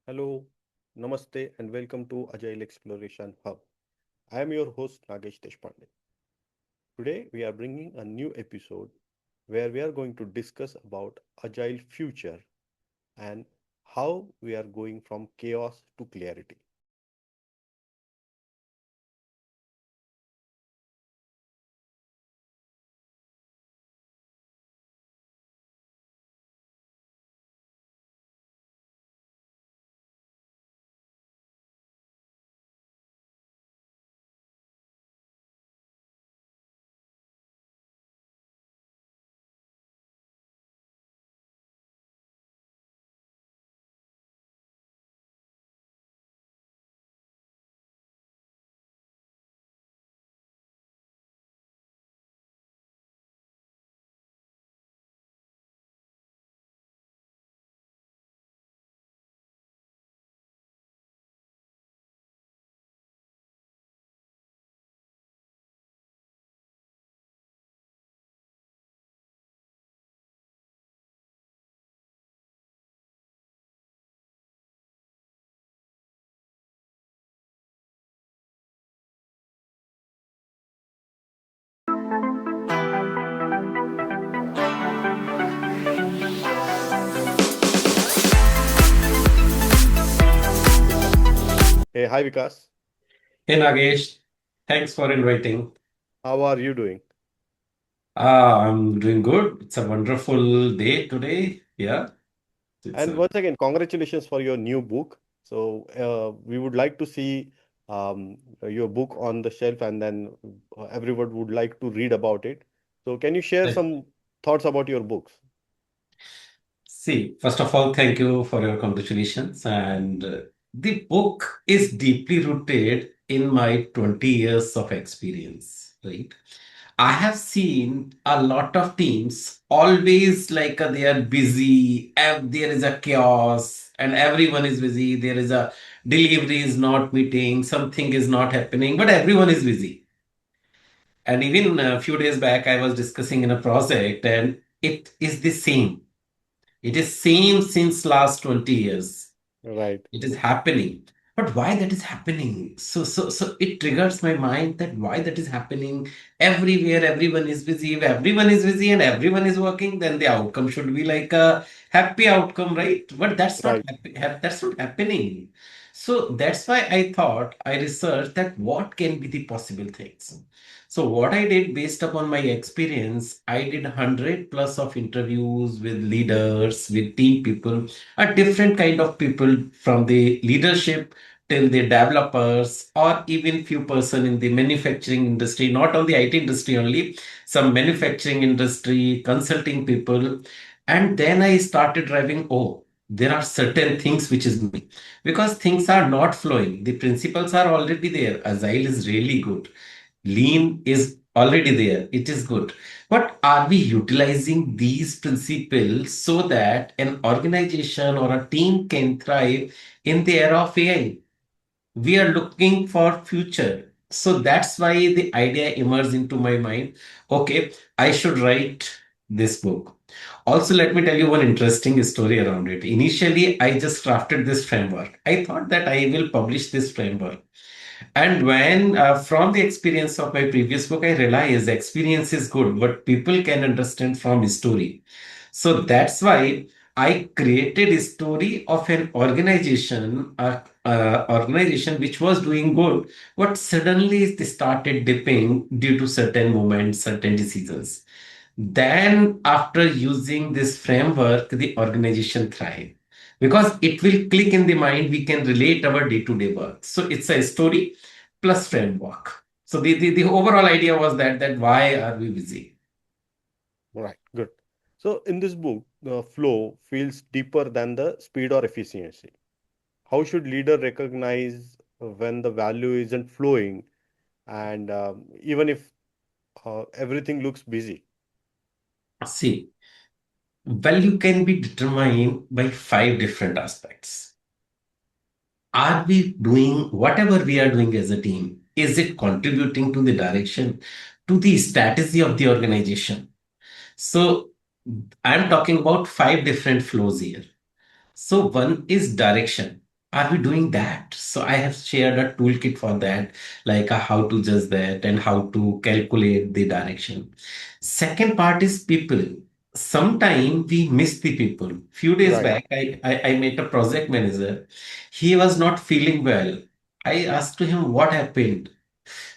Hello, Namaste, and welcome to Agile Exploration Hub. I am your host Nagesh Deshpande. Today we are bringing a new episode where we are going to discuss about Agile future and how we are going from chaos to clarity. Hey, hi Vikas, Hey Nagesh, thanks for inviting. how are you doing? I'm doing good. It's a wonderful day today. Yeah, it's And a once again, congratulations for your new book. We would like to see your book on the shelf, and then everyone would like to read about it. So, can you share some thoughts about your books? see. First of all, thank you for your congratulations. And the book is deeply rooted in my 20 years of experience, right? I have seen a lot of teams always like they are busy, there is a chaos, and everyone is busy. There is a delivery is not meeting, something is not happening, but everyone is busy. And even a few days back, I was discussing in a project, and it is the same. It is same since last 20 years. Right, It is happening. But why that is happening? So it triggers my mind that why that is happening everywhere. Everyone is busy. If everyone is busy and everyone is working, then the outcome should be like a happy outcome, right? But right, that's not happening. So that's why I thought I researched that what can be the possible things. So what I did based upon my experience, I did 100 plus of interviews with leaders, with team people, a different kind of people from the leadership till the developers or even few person in the manufacturing industry, not on the IT industry only, some manufacturing industry, consulting people. And then I started driving, oh, there are certain things which is me because things are not flowing. The principles are already there. Agile is really good. Lean is already there. It is good. But are we utilizing these principles so that an organization or a team can thrive in the era of AI? We are looking for future. So that's why the idea emerged into my mind. Okay, I should write this book. Also, let me tell you one interesting story around it. Initially, I just crafted this framework. I thought that I will publish this framework. And when, from the experience of my previous book, I realized experience is good, but people can understand from story. So that's why I created a story of an organization which was doing good, but suddenly they started dipping due to certain moments, certain decisions. Then, after using this framework, the organization thrive because it will click in the mind. We can relate our day-to-day work. So it's a story plus framework. So the overall idea was that why are we busy? right, good. So, in this book, the flow feels deeper than the speed or efficiency. How should leader recognize when the value isn't flowing, and even if everything looks busy? See, value can be determined by five different aspects. Are we doing whatever we are doing as a team? Is it contributing to the direction, to the strategy of the organization? So I'm talking about five different flows here. So one is direction. Are we doing that? So I have shared a toolkit for that, like how to judge that and how to calculate the direction. Second part is people. Sometime we miss the people. Few days Right. back, I met a project manager. He was not feeling well. I asked to him what happened.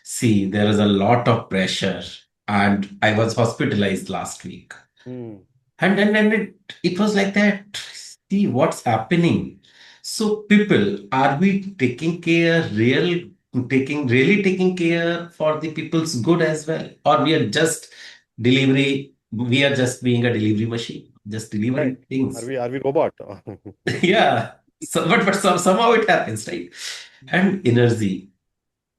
See, there is a lot of pressure, and I was hospitalized last week. Hmm. And it was like that. See what's happening. So, people, are we taking care, really taking care for the people's good as well? Or we are just being a delivery machine, just Right. delivering things. Are we robot? Yeah. So, but somehow it happens, right? And energy.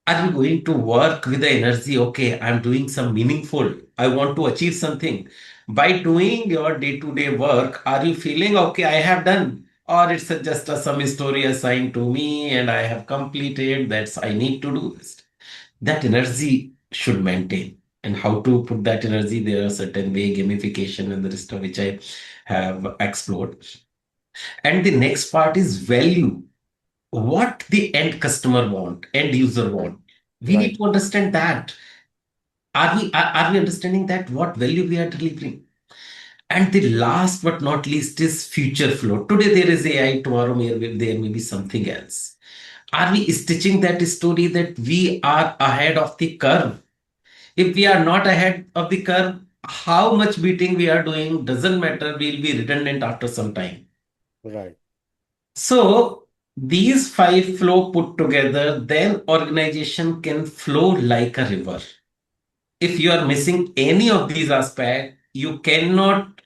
Are you going to work with the energy? Okay, I'm doing some meaningful. I want to achieve something. By doing your day-to-day work, are you feeling okay? I have done, or it's just some story assigned to me and I have completed. That's I need to do this. That energy should maintain. And how to put that energy? There are certain way gamification and the rest of which I have explored. And the next part is value, what the end customer want, end user want. We need Right. to understand that. Are we understanding that what value we are delivering? And the last but not least is future flow. Today there is AI, tomorrow there may be something else. Are we stitching that story that we are ahead of the curve? If we are not ahead of the curve, how much beating we are doing doesn't matter. We'll be redundant after some time. Right. So these five flow put together, then organization can flow like a river. If you are missing any of these aspects, you cannot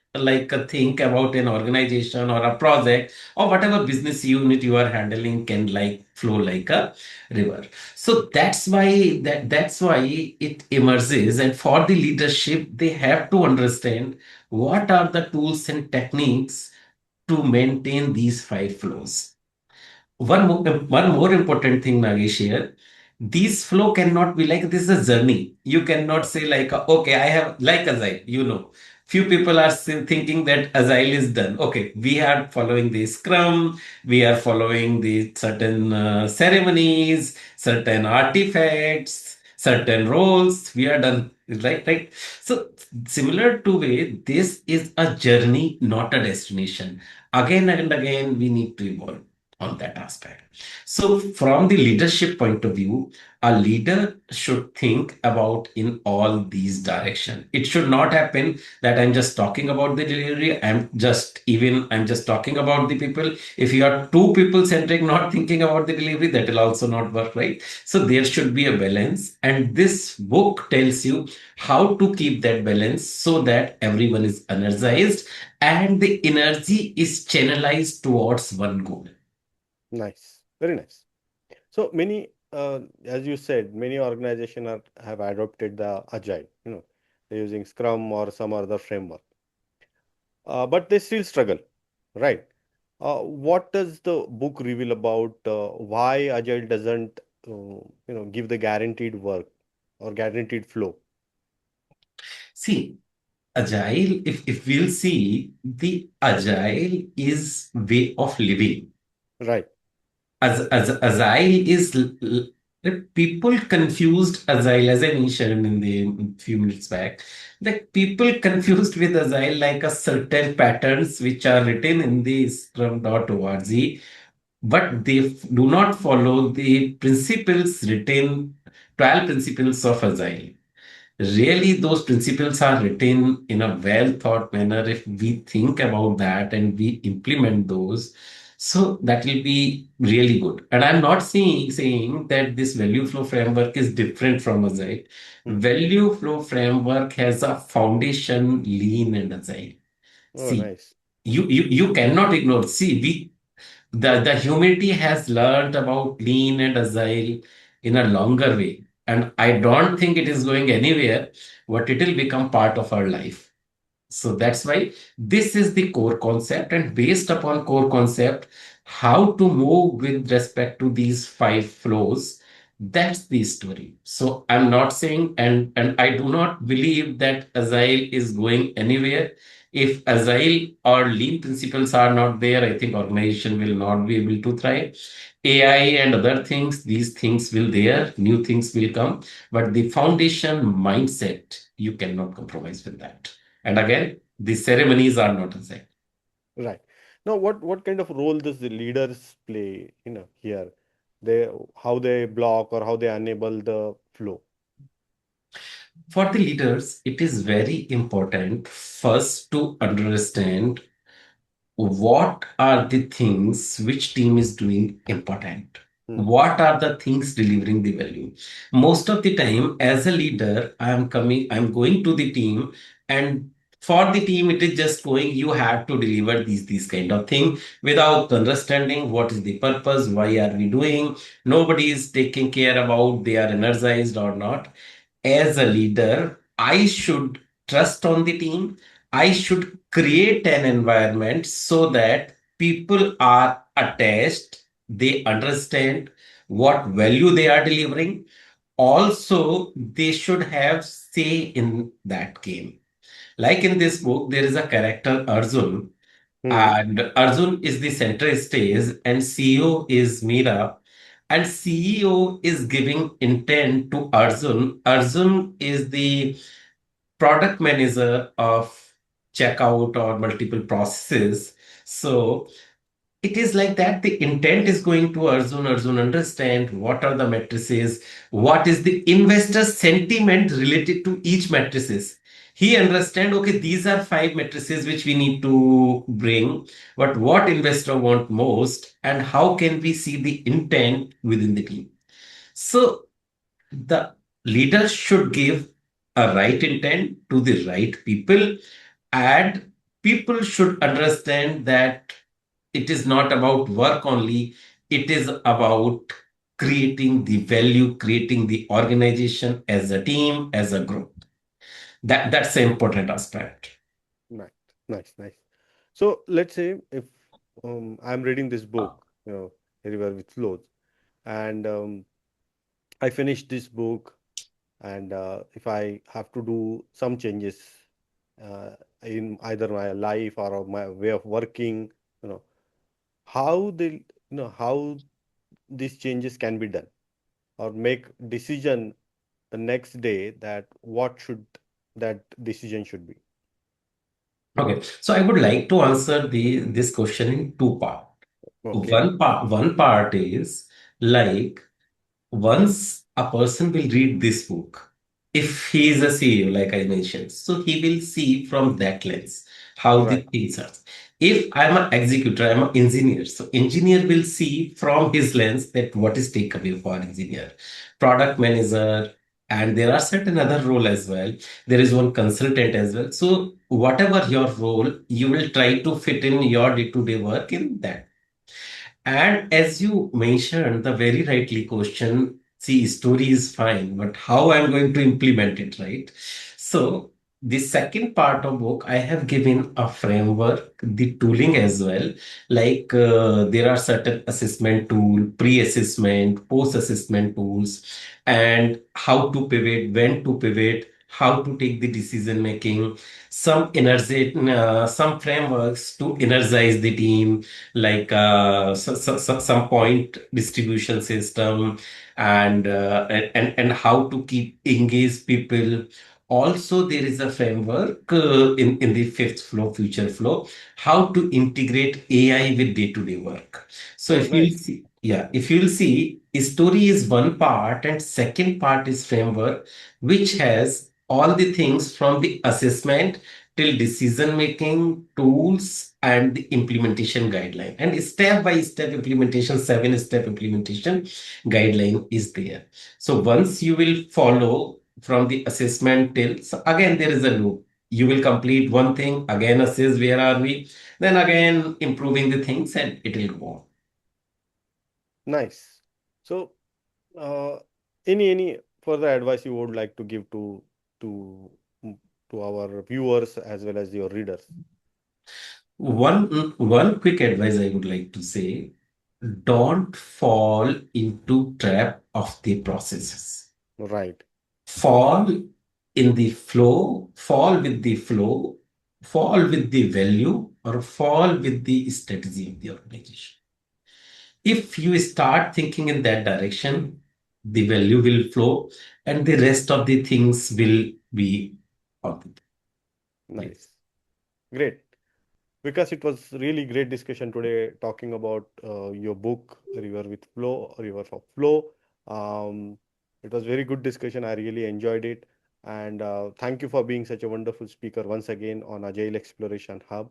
think about an organization or a project or whatever business unit you are handling can like flow like a river. So that's why it emerges, and for the leadership they have to understand what are the tools and techniques to maintain these five flows. One more important thing, Nagesh, here. This flow cannot be like this is a journey. You cannot say like, okay, I have like Agile, you know. Few people are still thinking that Agile is done. Okay, we are following the Scrum, we are following the certain ceremonies, certain artifacts, certain roles. We are done. Right. So similar to way, this is a journey, not a destination. Again and again, we need to evolve on that aspect. So, from the leadership point of view, a leader should think about in all these directions. It should not happen that I'm just talking about the delivery. I'm just talking about the people. If you are two people centric, not thinking about the delivery, that will also not work, right? So there should be a balance, and this book tells you how to keep that balance so that everyone is energized and the energy is channelized towards one goal. Nice. Very nice. So many, as you said, many organizations have adopted the agile. They're using Scrum or some other framework, but they still struggle, right? What does the book reveal about why agile doesn't, give the guaranteed work or guaranteed flow? See, agile, if we'll see, the agile is way of living. Right. As agile is people confused agile, as I mentioned in the few minutes back, that people confused with agile like a certain patterns which are written in the scrum.org, but they do not follow the principles written, 12 principles of agile. Really, those principles are written in a well thought manner. If we think about that and we implement those, so that will be really good. And I'm not saying that this value flow framework is different from agile. Hmm. Value flow framework has a foundation lean and agile. Oh, See, nice. you cannot ignore. See, the humanity has learned about lean and agile in a longer way, and I don't think it is going anywhere, but it will become part of our life. So that's why this is the core concept, and based upon core concept, how to move with respect to these five flows, That's the story. So I'm not saying, and I do not believe that Agile is going anywhere. If Agile or lean principles are not there, I think organization will not be able to thrive. AI and other things, these things will there, new things will come, but the foundation mindset, you cannot compromise with that. And again, the ceremonies are not Agile. Right. Now, what kind of role does the leaders play, here? They how they block or how they enable the flow. For the leaders, it is very important first to understand what are the things which team is doing important, Hmm. what are the things delivering the value. Most of the time as a leader, I'm going to the team, and for the team it is just going, you have to deliver these kind of thing without understanding what is the purpose, why are we doing. Nobody is taking care about they are energized or not. As a leader, I should trust on the team. I should create an environment so that people are attached, they understand what value they are delivering. Also, they should have say in that game. Like in this book, there is a character Arjun, Hmm. and Arjun is the center stage, and CEO is Meera. And CEO is giving intent to Arjun. Arjun is the product manager of checkout or multiple processes. So it is like that. The intent is going to Arjun. Arjun understand what are the matrices, what is the investor sentiment related to each matrices. He understand, okay, these are five matrices which we need to bring, but what investor want most, and how can we see the intent within the team. So the leader should give a right intent to the right people, and people should understand that it is not about work only, it is about creating the value, creating the organization as a team, as a group. That's the important aspect. Nice, nice, nice. So let's say if I'm reading this book, Everywhere with Flows, and I finish this book, and if I have to do some changes uh, in either my life or my way of working, you know, how how these changes can be done, or make decision the next day that what should that decision should be. Okay, so I would like to answer this question in two parts. Okay. One part is like, once a person will read this book, if he is a CEO, like I mentioned, so he will see from that lens how the Right. things are. If I'm an executor, I'm an engineer, so engineer will see from his lens that what is takeaway for engineer, product manager, and there are certain other role as well. There is one consultant as well. So whatever your role, you will try to fit in your day-to-day work in that. And as you mentioned, the very rightly question, see, story is fine, but how I'm going to implement it, right? So the second part of book, I have given a framework, the tooling as well. Like there are certain assessment tool, pre-assessment, post-assessment tools, and how to pivot, when to pivot, how to take the decision making, some frameworks to energize the team, like some point distribution system, and how to keep engage people. Also there is a framework in the fifth flow, future flow, how to integrate AI with day-to-day work. So Oh, if you nice. see, yeah, if you'll see, story is one part and second part is framework, which has all the things from the assessment till decision making tools and the implementation guideline, and step by step implementation, 7 step implementation guideline is there. So once you will follow from the assessment till, so again there is a loop, you will complete one thing, again assess where are we, then again improving the things, and it will go on. Nice. So, uh, any further advice you would like to give to mm, to our viewers as well as your readers? One quick advice I would like to say, don't fall into trap of the processes. Right. Fall in the flow, fall with the flow, fall with the value, or fall with the strategy of the organization. If you start thinking in that direction, the value will flow and the rest of the things will be on the place. Nice. Great. Because it was really great discussion today talking about your book, River with Flow, River of Flow. Um, it was very good discussion. I really enjoyed it. And thank you for being such a wonderful speaker once again on Agile Exploration Hub.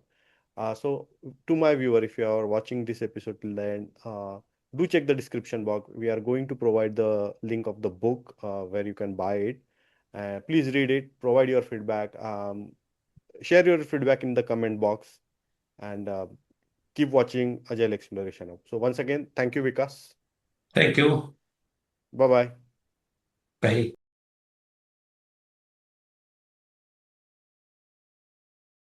So to my viewer, if you are watching this episode till the end, do check the description box. We are going to provide the link of the book where you can buy it. Please read it, provide your feedback, share your feedback in the comment box, and keep watching Agile Exploration Hub. So once again, thank you, Vikas. Thank you. Bye bye. Bye.